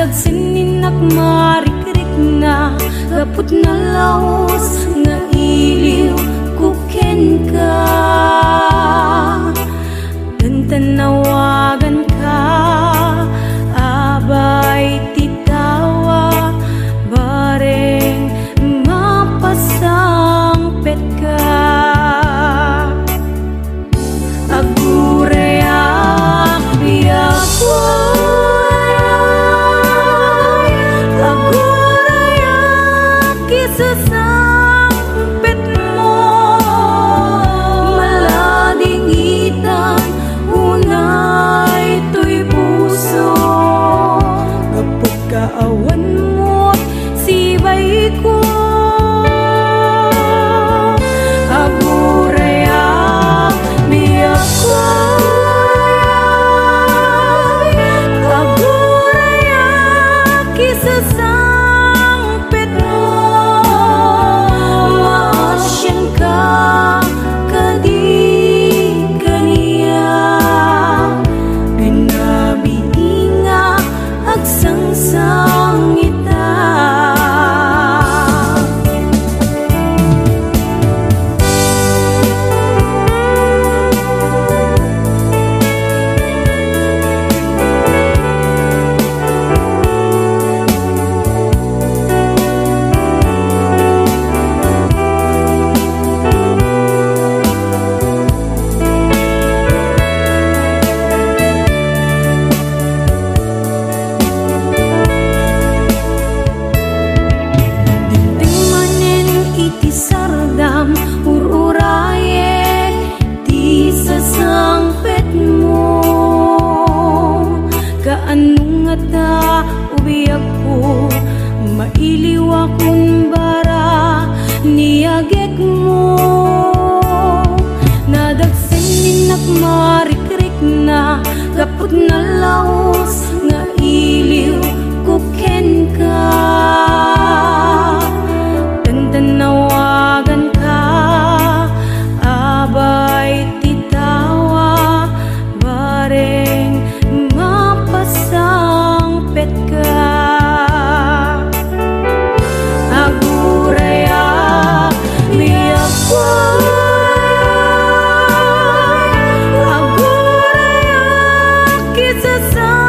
Nadagsinig marikirik na gapot na laos nga iliw kuken ka. Tanawagan ka, abay titawa, bareng mapasangpet ka. Agurayak biyak agurayak isasangpet mo, malading itan unay to'y puso. Kapag kaawan mo't sibay ko, agurayak biyak ko, agurayak isasangpet mo, maasyan ka kadi kaniya. Pinabiinga agsangsang ita. Sardam ururaye di sasangpet mo, kaanong nga ta ubiyak ko, mailiw akong bara niyagek mo. Nadagsinig marikirik na gapot na laos nga iliw kuken ka. Tanawagan ka, abay titawa, bareng mapasangpet ka. Agurayak biyak ko, agurayak isasangpet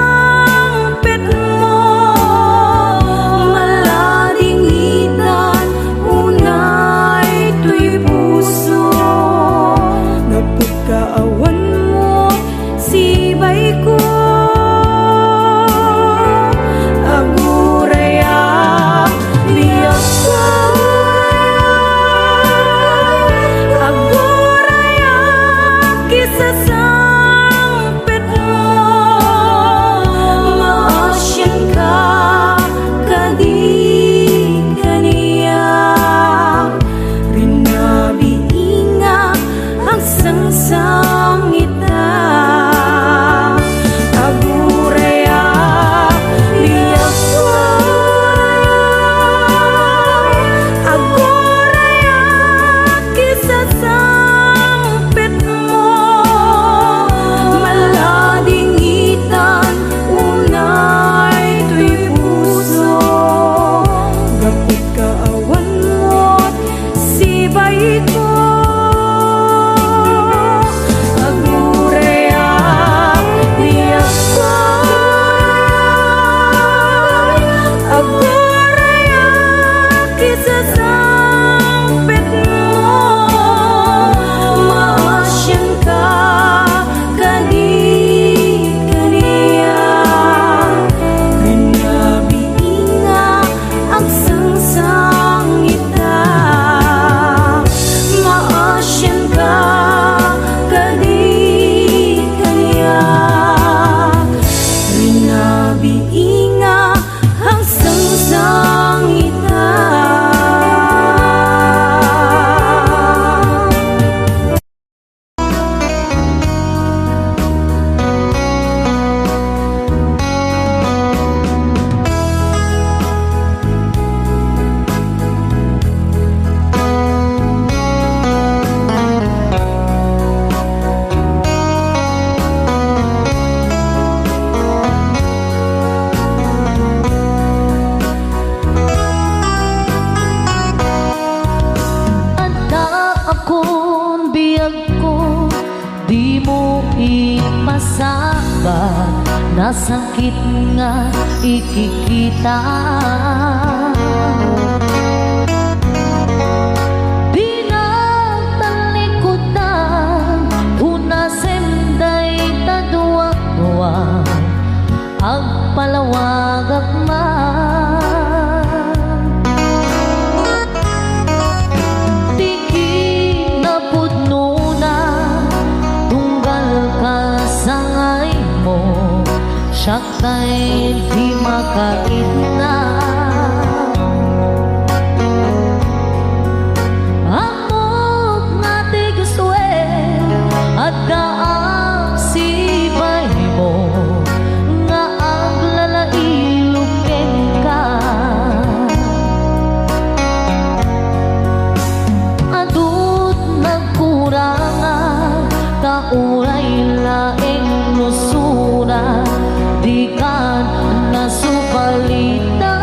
akon biyag ko, di mo ipasabat, nasakit nga ikikita. Di nagtalikodan, unasemday taduwa-duwa, agpalawag agman. Tiki na pudno na, tunggal ka sangay mo, siyak ta'y di makait na. Amok nga di guswe, at daang sibay mo, nga aglalailukin ka. Adut nagkurangan, kauray laeng nusura, di kan nasupalita.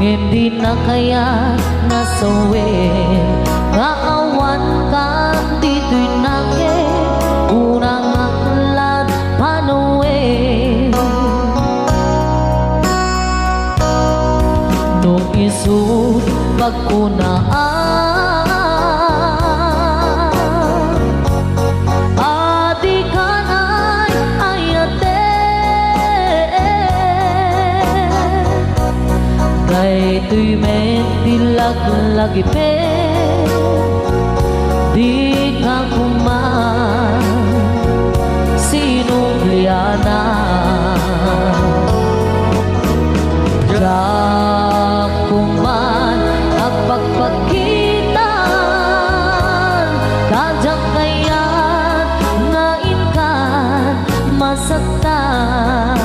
Hindi na kaya nasawin, nga awan ka dito'y nake, unang aklat panuwi. Nung isut pagkunaan, adi kanay ayate, kay tuy mentilag lagi pe, di ka kuman sinubliana. Kuman ang pagpagitan, kadyak kaya ngain ka masaktan.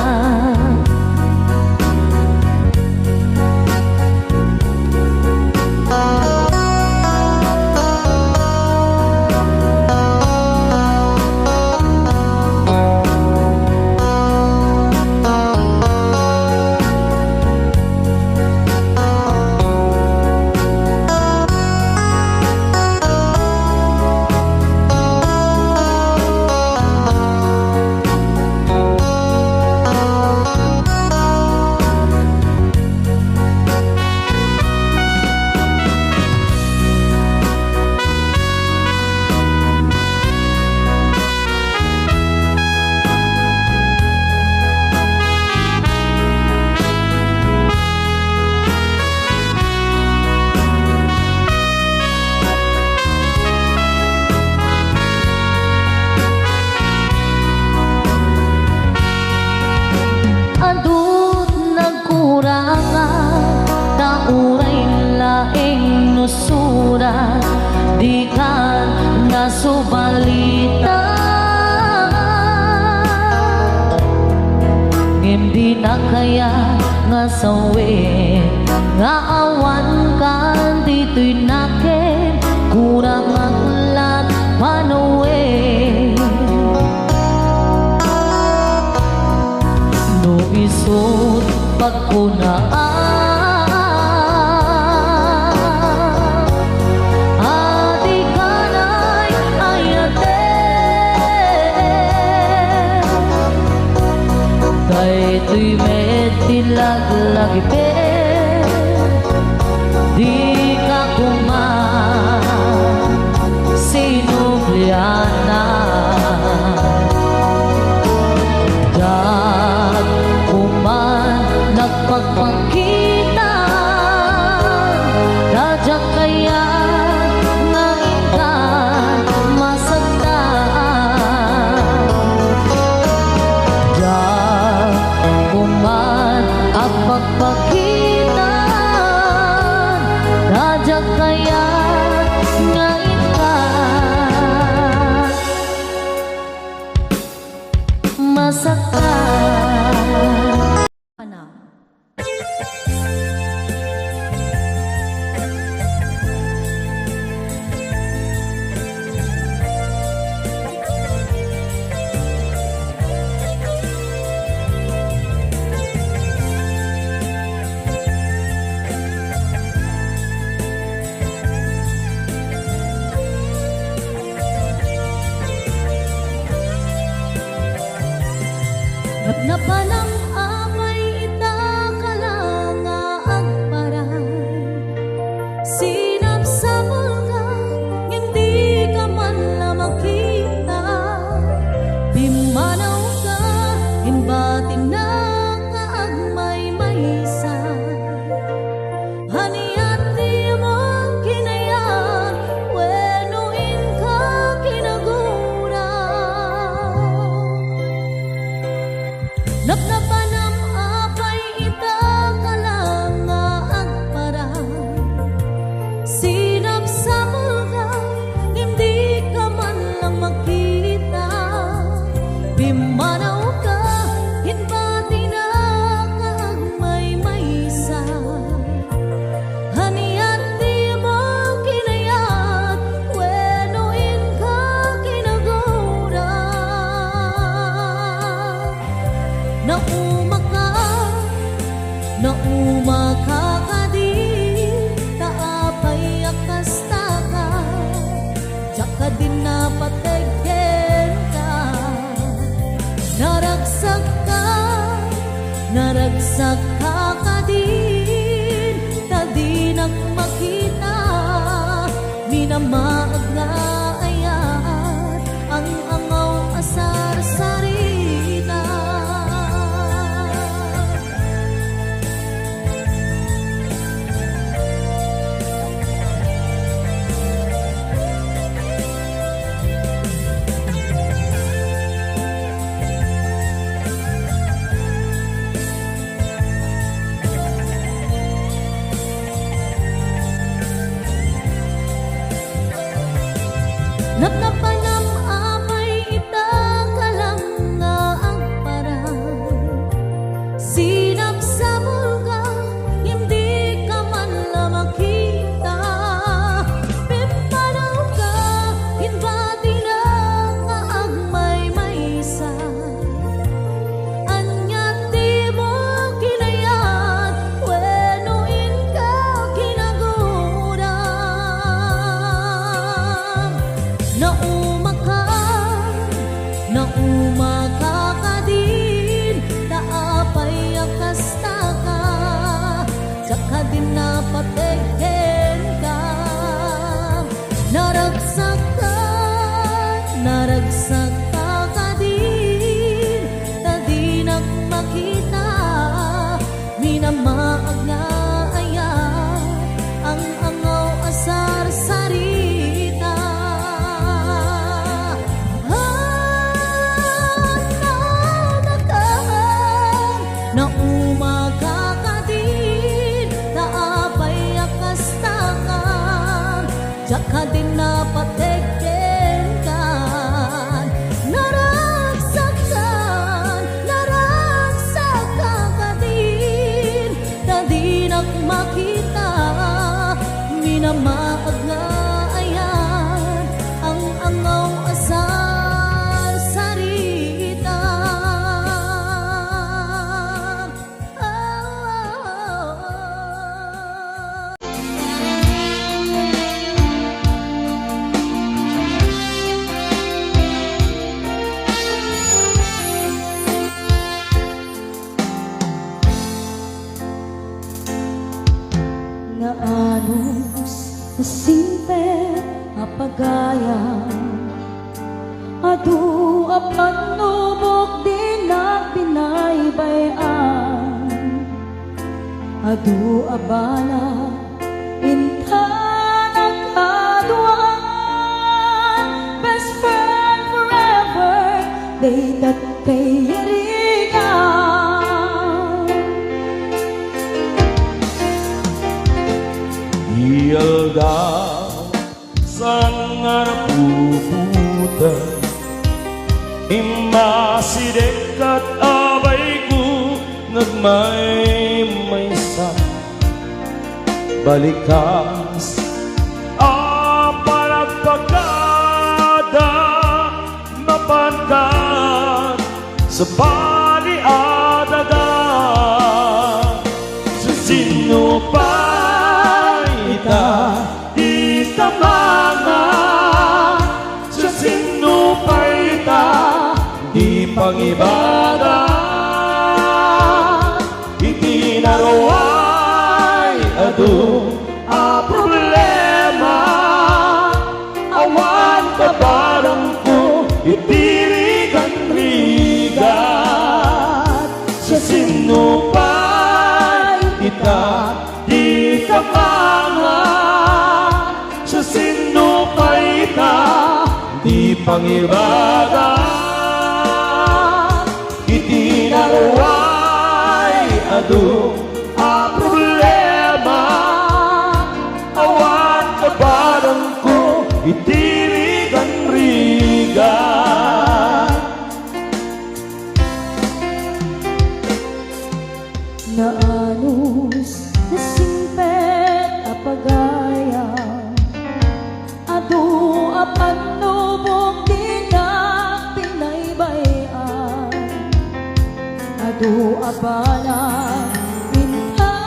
Adut nagkurangan, kauray laeng nusura, di kan nasubalita. Hindi na kaya nga sawin, nga awan kan dito'y nake, kurang aklat panuwi. Isut pagkunaan, adi kanay ayate, kay tuy metilag lagi pe, di ka kuman sinubliana. Nagpagpagitan, dadyak kaya ngain ka masaktan. Diyak kuman ang pagpagitan, umakakadin taapay akastaka jaka din napateggen ka naragsak ka kadin tadinak makita minamaag nga ayat ang angaw asar sarina. Nagnapanam amay itakalang nga ang parang sinap sa mulga, hindi ka man lang makita. Pipanaw ka, hinbati na nga ang may-maysa. Anya di mo kinayat, wenuin ka kinaguran. Naumakakadin taapay akastaka jaka din napateggen ka naragsak ka kadin tadinak makita minamaag nga ayat ang angaw asar sarita. Na umakakadin taapay akastaka jaka din napateggen ka naragsak ka kadin tadinak makita minamaag nga ayan ang angaw asar sarita. Naanos na simpe apagaya adu apan nubok din na pinaybayan adu abala inta nagkaduan best friend forever they that kairigan. Ialdaw sa ngarapuputan Imasidekat abay ko nagmay-maysa Balikas aparagpagada Mapandan sa baliadaga Sa sinupay di tamanga sa sinupay di pangibada itinarway adu a problema awan kabarang ko itirigan-rigan sa sinupay di kapanga sa sinupay di pangibada itinarway adu a problema awan kabarang ko itirigan-rigan. Naanos na simpet apagaya adu apan nubok din na pinaybayan adu abala inta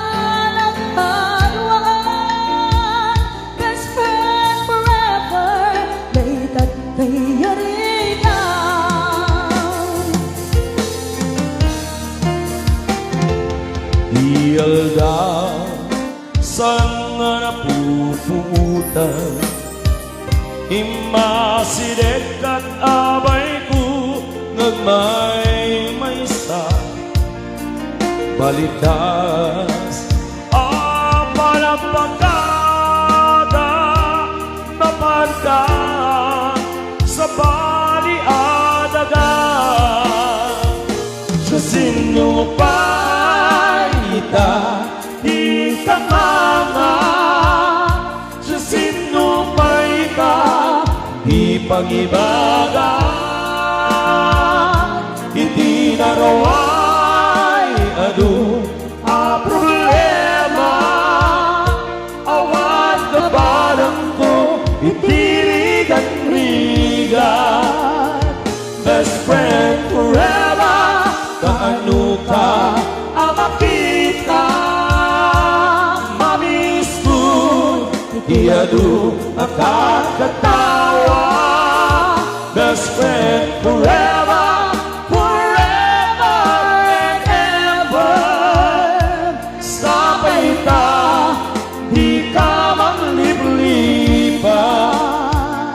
Iyalda sang napuputan Imasidet kat abay ko ngagmay maysa Balitas apalapagkada Napadka sa baliadaga Sa sinupay ita di kamama Sa sinupay ita di pangibaga Iti naraway adu a problema Awan ka barang ko itirigan rigat Best friend forever Kaano ka ang makita Mamiss ko Iyadu nakakatawa Best friend forever Forever and ever Sapay ta Di ka mangliplipan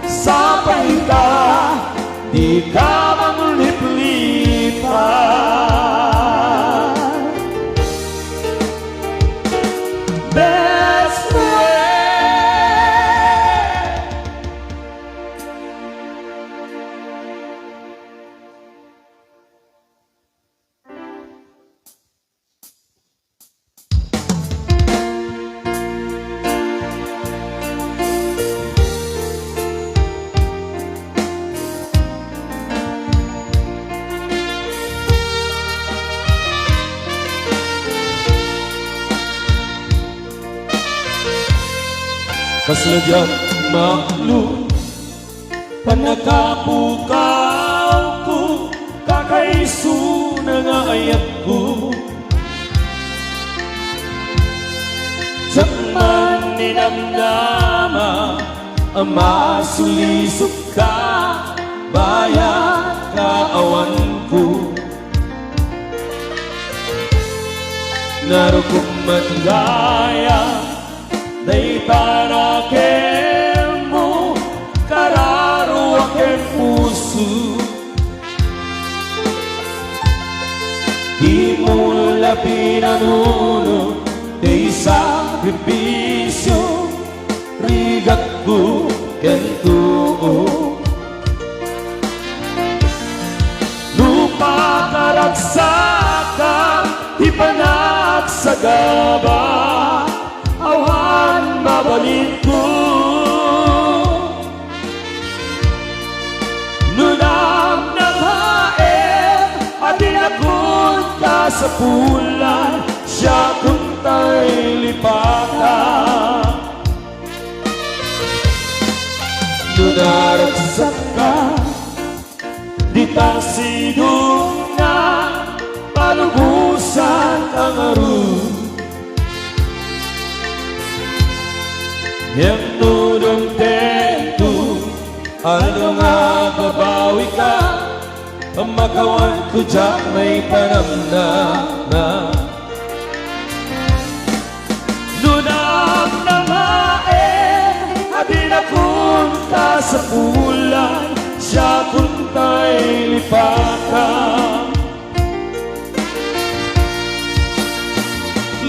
Sapay ta Di ka mangliplipan Best friend Kasadyan maklum Panakapukaw ko Kakaiso na nga ayat ko Jaman ninamnama Ang masulisok ka Bayan kaawan ko Narukong manggaya Day taraken mo Kararo aking puso Di mo labi nanuno Day sakripisyo Rigat ko kentuo Lupa karagsakan Ipanagsagaba Awan mabalik ko Nunang nanghain At dinakot ka sa pulan Siya kung ta'y lipatan Nunaragsak ka Di tasidong na Palubusan ang arun Yang nunong tento Ano nga babawi ka Pamakawan ko dyan may panamnama Nunang namain Adin akong ta sa pulan Siya kung ta'y lipatan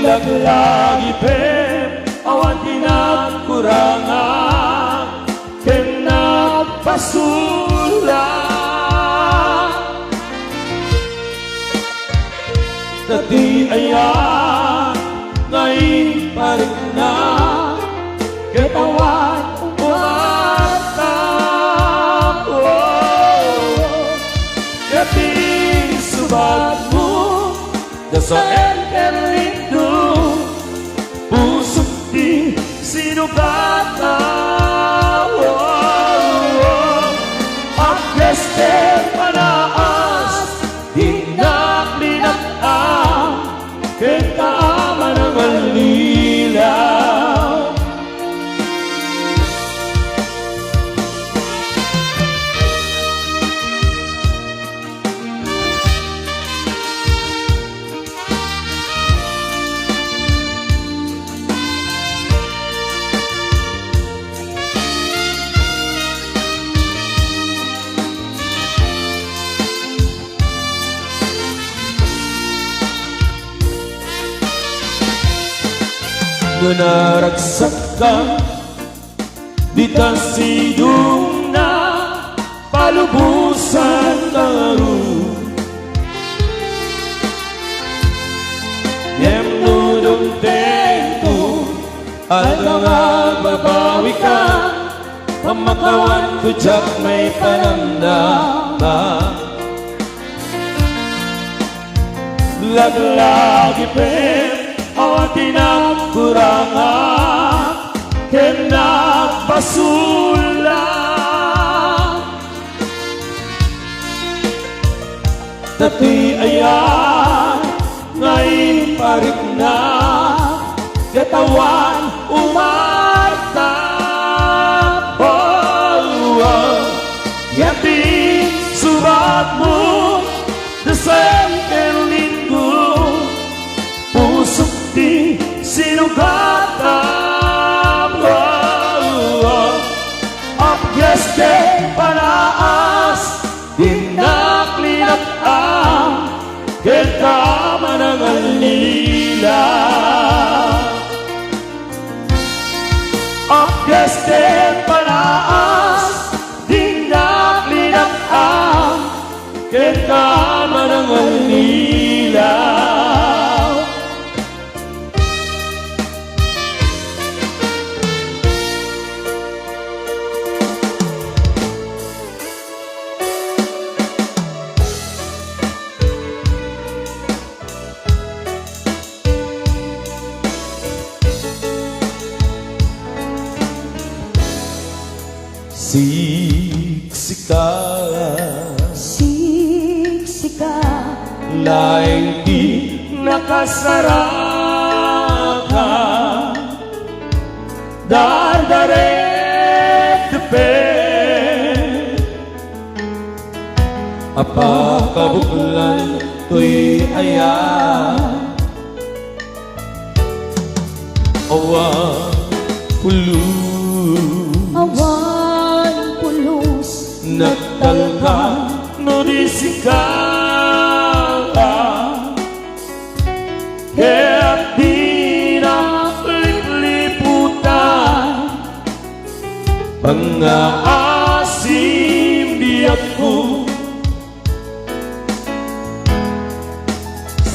Laglagi pep Awan tinagkurangan Kinagpasulan Tati ayan Ngayon parik na Katawan umatap Kating subat mo Dasain kalindo Pusok di sinugata Ang geste panaas Hinaklinakang Kentaaman ng alilaw nga naragsak ka, di ta sidong na palubusan karon. Yem nudong tento, at nga babawi ka, pamakawan ko jak may panamdaman. Laglagi pen, awatin ang kurangan, kinagpasula. Tati ayan, ngayon parik na, katawan umarta. Yatin surat mo, dasal linggo, pusok di sinugatan. Apgeste panaas, dinaklinak ang kita manangal nila. Apgeste panaas, dinaklinak ang kita manangal nila. Siksika, Siksika, laing di nakasaraka, dardaret tepe, apa kabuklan to'y ayan, awan pulu. awan pulos, Nagtalka no di sikala, kaya't di na liputan, pangaasim di ako.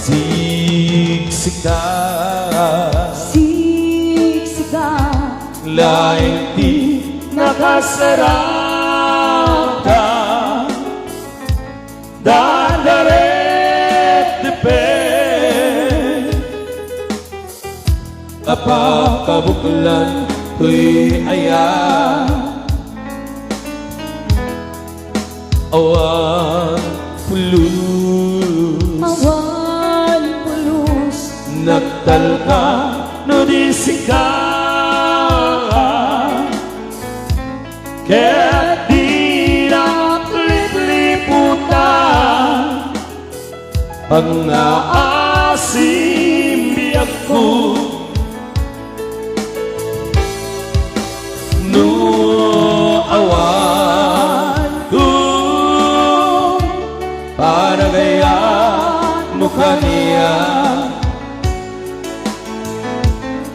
Siksika, Siksika, laing di nakasaraka, dardaret tepe, apa kabuklan to'y ayan, awan pulus, awan pulos, nagtalka no di sikala, kaya't di na liputan, pangaasim biyak ko. No awan kung para gaya mukha niya,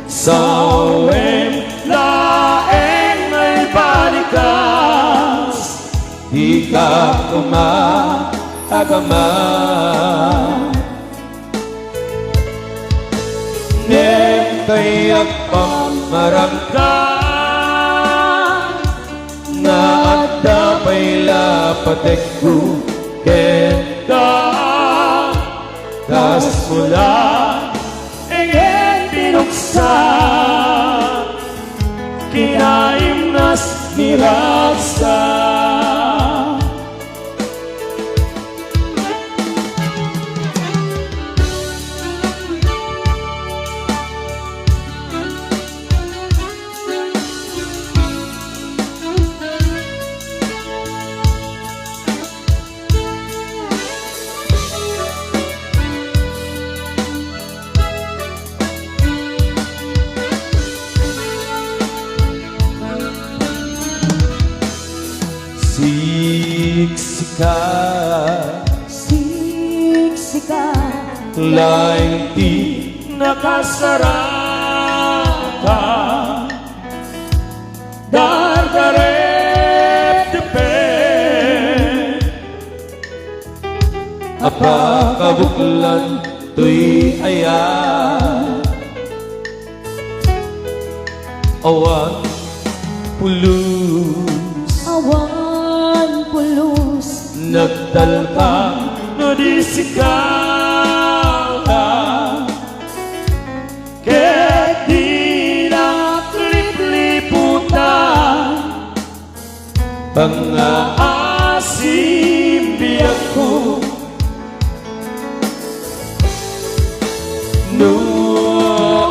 sawem laeng may balikas, di ka kumatagama. Nem kayak pamarangkan, na at dapay lapatek ko kenta, kas mula ingin binuksan, kinaimnas nirasa. Siksika, Siksika, laing di nakasaraka, ka Dargaret tepen Apakabuklan tuy ayan Awan pulus Awan pulus Nagdalkang nadisigaw ka Ket di naklip-liputan Pangaasim biyak ko No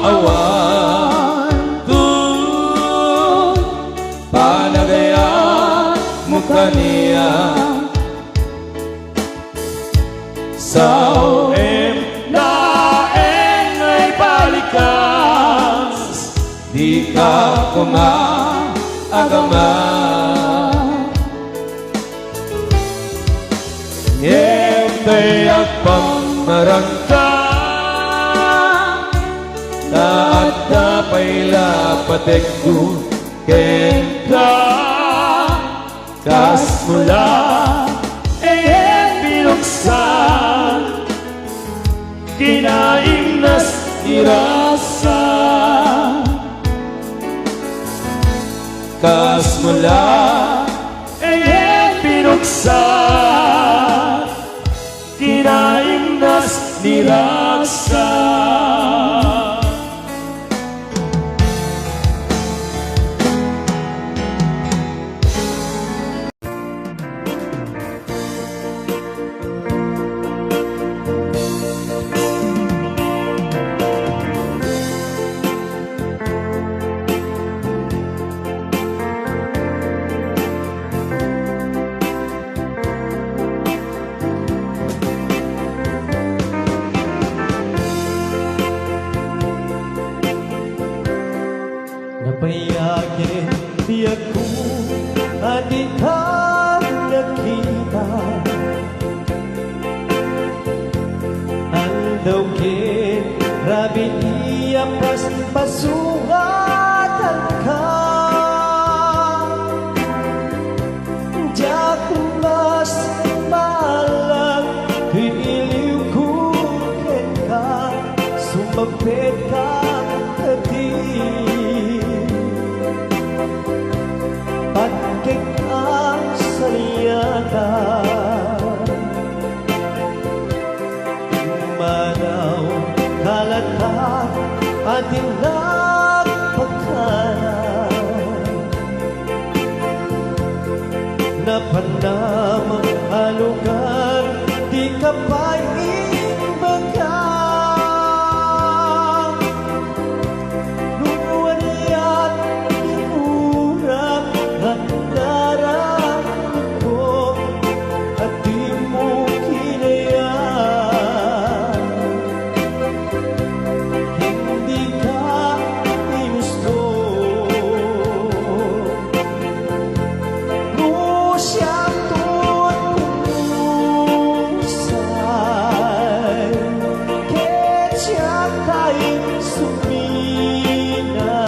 awan dun Panagaya mo kaniya Sao na ay balikas Di ka kumaagama Ngempay at pamarangka Taat na payla patekdu Kenta Kas mula binuksan Kinaimnas irasa Kas mula binuksan Kinaimnas nirasa Napayagin di ako di ka nakita Andawin rabi iya pasungatan ka Jakumas malang piniliw ko ka Sumapit ka Pagkik ang saliyata Manaw kalata ating nagpagkana Napanamang halugan di ka pa imbaga Luwan yan inurang at nararamdaman ko at di mo kinayaan Hindi ka ginusto Rusyang tuwag pumusay Ket siya tayo sumina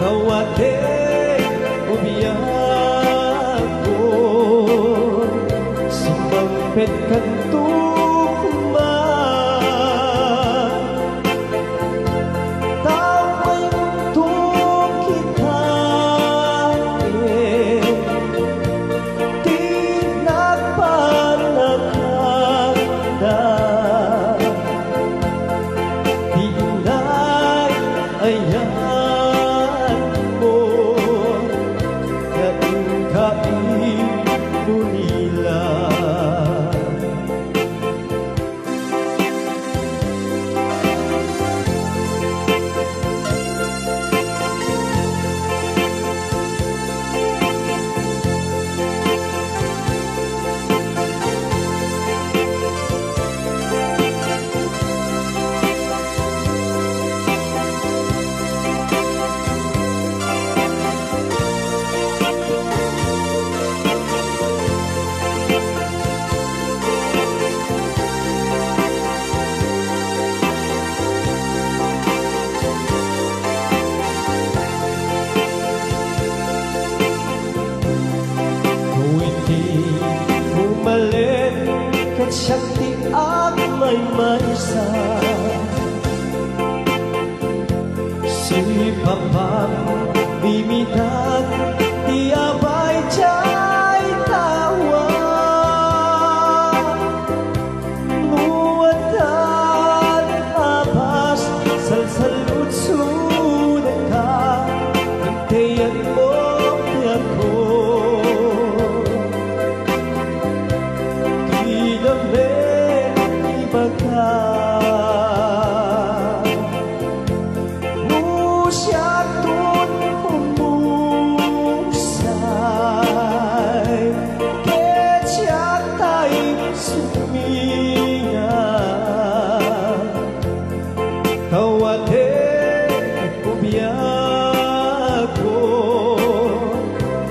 Tawate umiyak ko Sumampit kanto kuman Taway mundo kita Di nagpanaganda kalusan si papang bimitan di abay chay tawa muatan abas salsalud sudah ka hintayan mo ako di dapat ibaga musyatun umusay kecyak tay suminga tawate ubiyago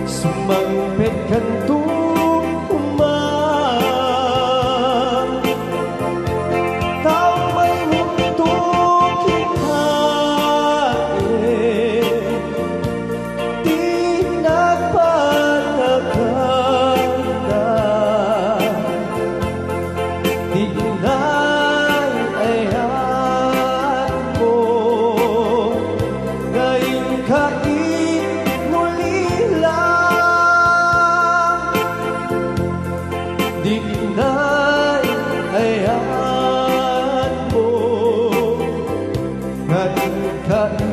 sumangpet kantung umang tao may mundo kita di nagpataganda di inayayan mo ngayon kain muli lang di inayayan mo ngayon kain